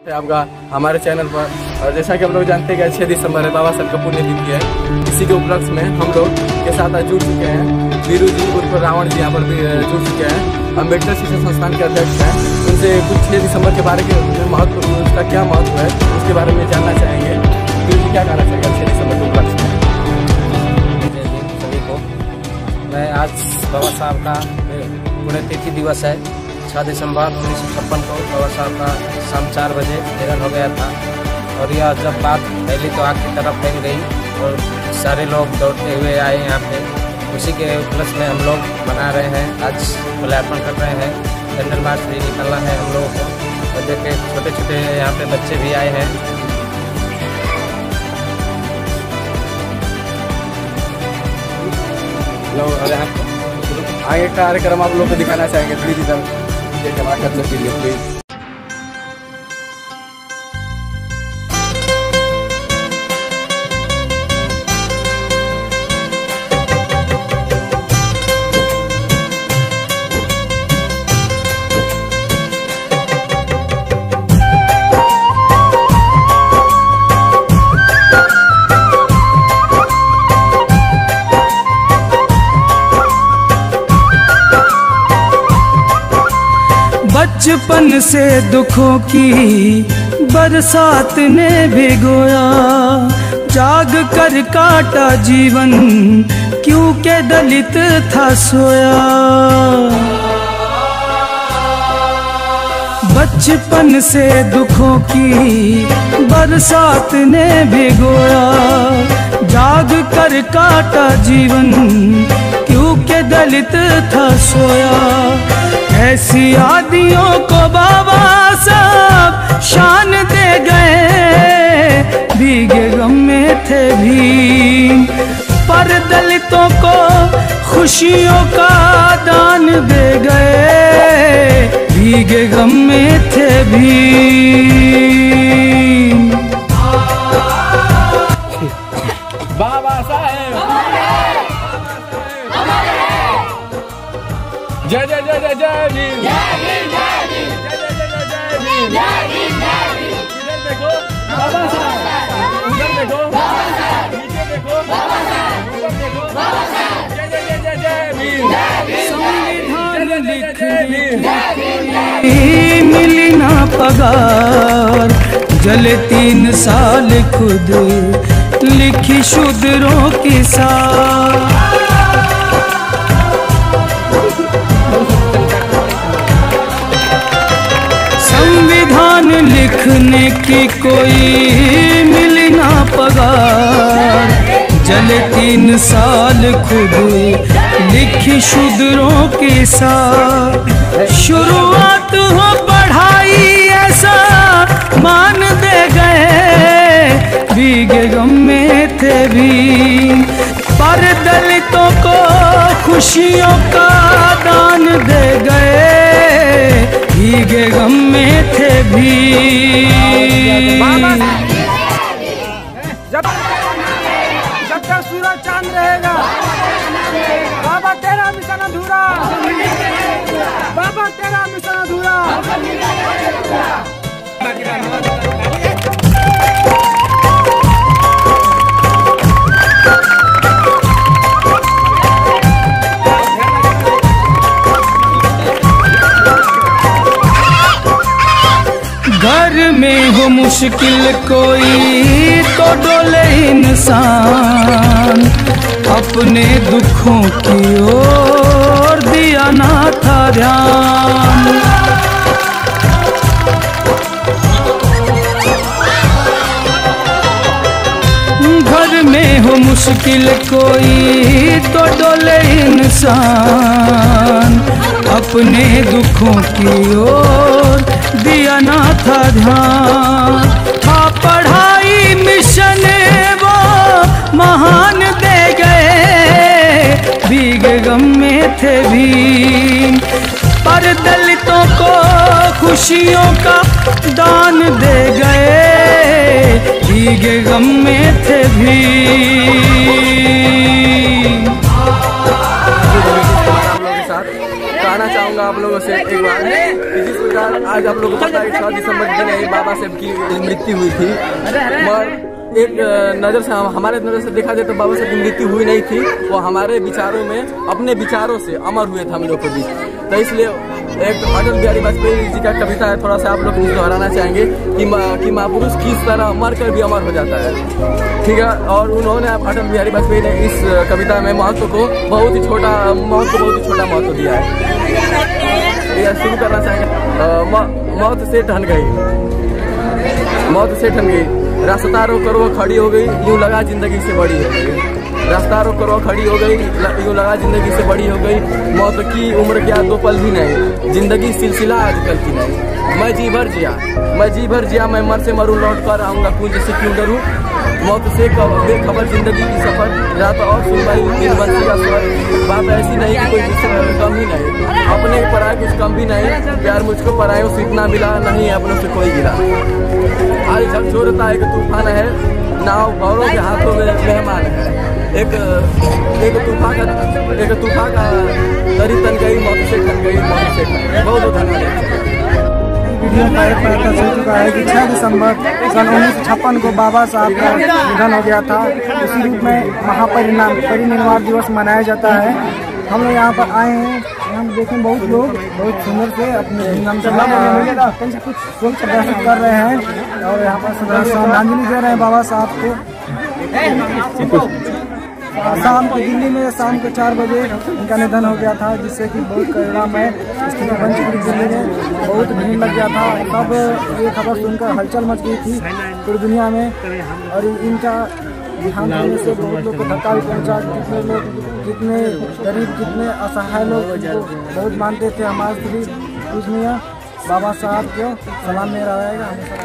आपका हमारे चैनल पर। और जैसा कि हम लोग जानते हैं कि 6 दिसंबर है, बाबा साहब का पुण्यतिथि है। इसी के उपलक्ष्य में हम लोग के साथ आज जुड़ चुके हैं। वीरू जी उर्फ रावण जी यहाँ पर भी जुड़ चुके हैं। अम्बेडकर शिक्षा संस्थान के अध्यक्ष हैं। उनसे कुछ 6 दिसंबर के बारे में महत्व, उसका क्या महत्व है उसके बारे में जानना चाहेंगे। वीरू जी क्या कहना चाहेंगे 6 दिसंबर के उपलक्ष्य में? सभी को मैं आज बाबा साहब का पुण्यतिथि दिवस है। 6 दिसंबर 1956 को बाबा साहब का शाम 4 बजे निधन हो गया था। और यह जब बात फैली तो आग की तरफ फैल गई और सारे लोग दौड़ते हुए आए यहाँ पे। उसी के उपलक्ष्य में हम लोग मना रहे हैं, आज माल्यार्पण कर रहे हैं। कैंडल मार्च भी निकलना है हम लोगों को। और देखे छोटे छोटे यहाँ पे बच्चे भी आए हैं। लोग आगे कार्यक्रम आप लोग को दिखाना चाहेंगे प्लीज, इधर जमा कर सकते प्लीज। बचपन से दुखों की बरसात ने भिगोया, जाग कर काटा जीवन क्योंकि दलित था सोया। बचपन से दुखों की बरसात ने भिगोया, जाग कर काटा जीवन क्योंकि दलित था सोया। ऐसी आदियों को बाबा साहब शान दे गए, भीगे गम में थे भी पर दलितों को खुशियों का दान दे गए, भीगे गम में थे भी। बाबा साहेब जय जय जय जय जय भीम, जय भीम जय भीम, जय जय जय जय भीम, जय भीम जय भीम। इधर देखो बाबा साहब, उधर देखो बाबा साहब, नीचे देखो बाबा साहब, ऊपर देखो बाबा साहब। जय जय जय जय जय भीम, जय भीम, संविधान लिख मिली ना पगार, जले 3 साल खुद लिखी शूद्रों की साथ। संविधान लिखने की कोई मिली ना पगार, जले 3 साल खुद लिखी शूद्रों के साथ। शुरुआत हो पढ़ाई ऐसा मान दे गए, भीगे गम में थे भी पर दलितों को खुशियों का दान दे गए, भीगे गम में थे भी। जब तक सूरज चांद रहेगा बाबा तेरा मिशन अधूरा, बाबा तेरा मिशन अधूरा। घर में हो मुश्किल कोई तो डोले इंसान, अपने दुखों की ओर दिया ना था ध्यान। घर में हो मुश्किल कोई तो डोले इंसान, अपने दुखों की ओर दिया ना था ध्यान। था पढ़ाई मिशन वो महान दे गए, भीगे गम में थे भी पर दलितों को खुशियों का दान दे गए, भीगे गम में थे भी। आप लोगों के साथ कहना चाहूँगा आप लोगों से एक बार कि जिस प्रकार आज आप लोगों को पता है 6 दिसंबर के दिन बाबा साहब की मृत्यु हुई थी, मगर एक नज़र से हमारे नज़र से देखा जाए तो बाबा साहब की मृत्यु हुई नहीं थी, वो हमारे विचारों में अपने विचारों से अमर हुए थे हम लोग के बीच। तो इसलिए एक अटल बिहारी वाजपेयी जी का कविता है, थोड़ा सा आप लोग दोहराना चाहेंगे कि महापुरुष किस तरह मर कर भी अमर हो जाता है, ठीक है। और उन्होंने अटल बिहारी वाजपेयी ने इस कविता में महत्व को बहुत ही छोटा महत्व दिया है। यह शुरू करना चाहेंगे। मौत से ठन गई, रास्ता रो करो खड़ी हो गई, यूं लगा जिंदगी से बड़ी हो गई। रास्ता रो करो खड़ी हो गई, यूं लगा जिंदगी से बड़ी हो गई। मौत की उम्र क्या 2 पल भी नहीं, जिंदगी सिलसिला आजकल की नहीं। मैं जी भर जिया, मैं मर से मरूं लौट कर आऊँगा कुंज से क्यों डरूं। मौत से बेखबर जिंदगी की सफर, रात और सुनवाई दिन बंसी का स्वर। बात ऐसी नहीं कि कोई मुझसे कम ही नहीं, अपने पराए कुछ कम भी नहीं। प्यार मुझको परायों से इतना मिला नहीं, अपनों से कोई गिरा। आज झकझोरता एक तूफान है, नाव गौरों के हाथों में मेहमान है। एक तूफान का दरी तन गई, मौत से ठन गई। बहुत बहुत धन्यवाद। वीडियो का एक पता चल चुका है कि 6 दिसंबर सन 1956 को बाबा साहब का निधन हो गया था। इसी रूप में परिनिर्वाण दिवस मनाया जाता है। हम लोग यहाँ पर आए हैं, हम देखें बहुत लोग बहुत सुंदर से अपने कुछ शोक प्रदर्शित कर रहे हैं और यहाँ पर श्रद्धांजलि दे रहे हैं बाबा साहब को। शाम को दिल्ली में शाम को 4 बजे उनका निधन हो गया था, जिससे कि बहुत करुणामय स्थिति बन चुकी दिल्ली में, बहुत भीड़ लग गया था। तब ये खबर सुनकर हलचल मच गई थी पूरी दुनिया में और इनका देहांत होने से बहुत लोग को धक्का भी पहुँचा। कितने गरीब कितने असहाय लोग बहुत मानते थे। हमारे श्री पूजनीय बाबा साहब को सलाम मेरा रहेगा हमेशा।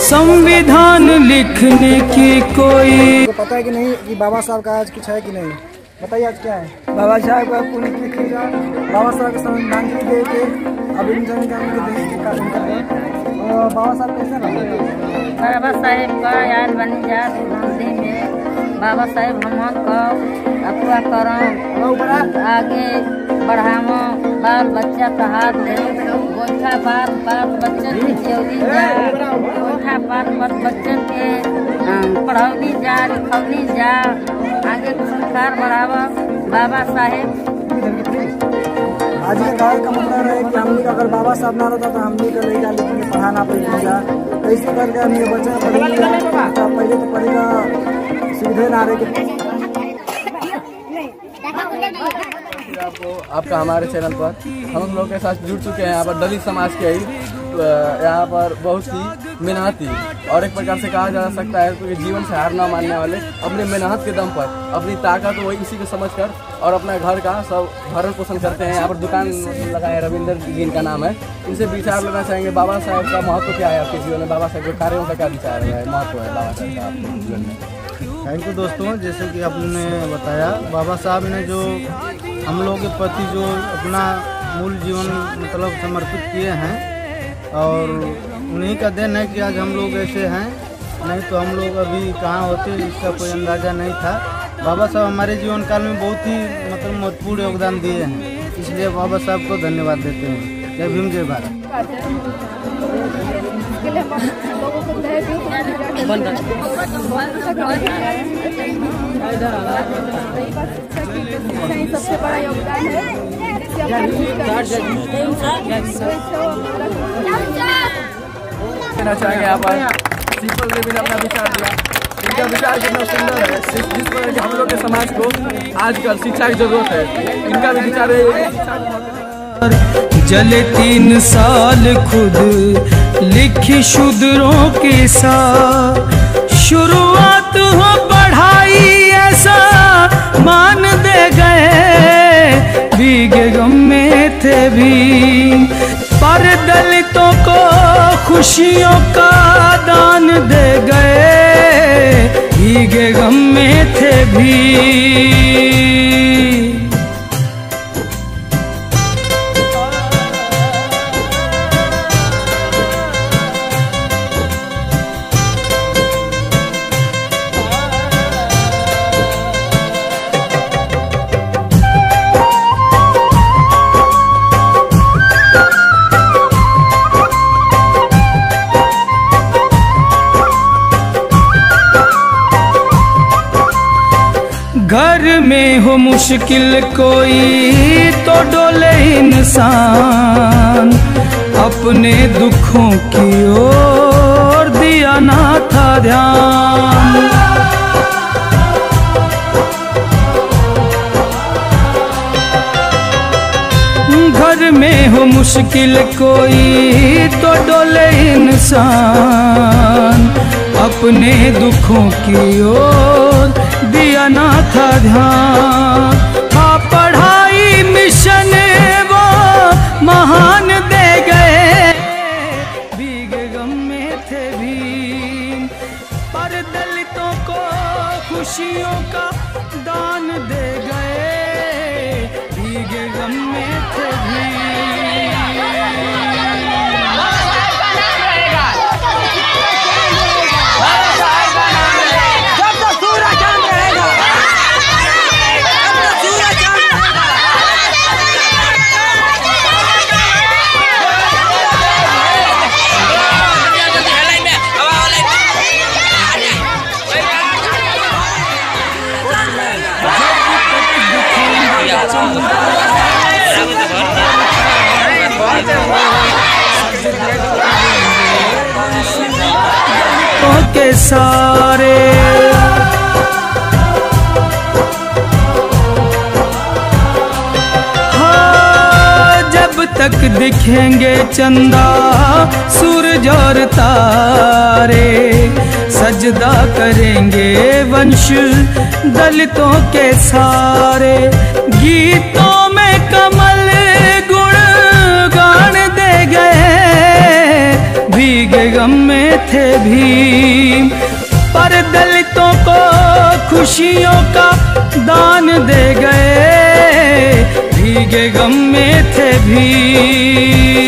संविधान लिखने की कोई तो पता है कि नहीं कि बाबा साहब का आज कुछ है कि नहीं? बताइए आज क्या है? बाबा साहब का पुण्यतिथि, बाबा साहब का श्रद्धांजलि दे के अब बाबा साहब कैसे रहे? बाबा साहेब का याद बनी जात गांधी में बाबा साहेब हम को अफवाह करम आगे बढ़ावो, बाल बच्चा का हाथ दे गोइठा पात बच्चन की जेवली जा, गोइठा पात बच्चन के पढ़ौनी जा लिखौनी जा, आगे संस्कार बढ़ावा बाबा साहेब। आज के गाय का मतलब है कि हमने अगर बाबा साहब ना रहता तो हमने का लेगा लेकिन पढ़ाना पड़ेगा। कैसे करके हम ये बच्चा पढ़ेगा, पहले तो पढ़ेगा सीधे नारे के। आपका हमारे चैनल पर हम लोग के साथ जुड़ चुके हैं। यहाँ पर दलित समाज के यहाँ पर बहुत ही मेहनती और एक प्रकार से कहा जा सकता है कि जीवन से हार न मानने वाले अपने मेहनत के दम पर अपनी ताकत वही इसी को समझकर और अपना घर का सब भरण पोषण करते हैं। यहाँ पर दुकान लगाए रविंद्र जी इनका नाम है। इनसे विचार लेना चाहेंगे बाबा साहेब का महत्व क्या है आपके जीवन में, बाबा साहेब के कार्यों का क्या विचार है, महत्व है बाबा साहेब का आपके जीवन में? थैंक यू दोस्तों, जैसे कि आपने बताया बाबा साहब ने जो हम लोगों के प्रति जो अपना मूल जीवन मतलब समर्पित किए हैं और उन्हीं का देन है कि आज हम लोग ऐसे हैं, नहीं तो हम लोग अभी कहाँ होते इसका कोई अंदाज़ा नहीं था। बाबा साहब हमारे जीवन काल में बहुत ही मतलब महत्वपूर्ण योगदान दिए हैं, इसलिए बाबा साहब को धन्यवाद देते हैं। जय भीम जय भारत। सबसे बड़ा योगदान है। कहना चाहेंगे यहाँ पर सिंपल देवी ने अपना विचार दिया। इनका विचार कितना सुंदर है, जिस पर कि हम लोग के समाज को आजकल शिक्षा की जरूरत है। इनका भी विचार है जले 3 साल खुद लिखी शूद्रों के साथ, शुरुआत हो पढ़ाई ऐसा मान दे गए, भीगे गम में थे भी पर दलितों को खुशियों का दान दे गए, भीगे गम गम में थे भी। घर में हो मुश्किल कोई तो डोले इंसान, अपने दुखों की ओर दिया ना था ध्यान। घर में हो मुश्किल कोई तो डोले इंसान, अपने दुखों की ओर दिया ना था ध्यान। हाँ पढ़ाई मिशन वो महान दे गए, भीगे गम में थे भीम, पर दलितों को खुशियों का दान दे गए, भीगे गम में थे भीम। के सारे हाँ, जब तक दिखेंगे चंदा सूरज और तारे, सजदा करेंगे वंश दलितों के सारे। गीतों में कमल गुण गान दे गए, भीगे गम में थे भीम, पर दलितों को खुशियों का दान दे गए, भीगे गम में थे भीम।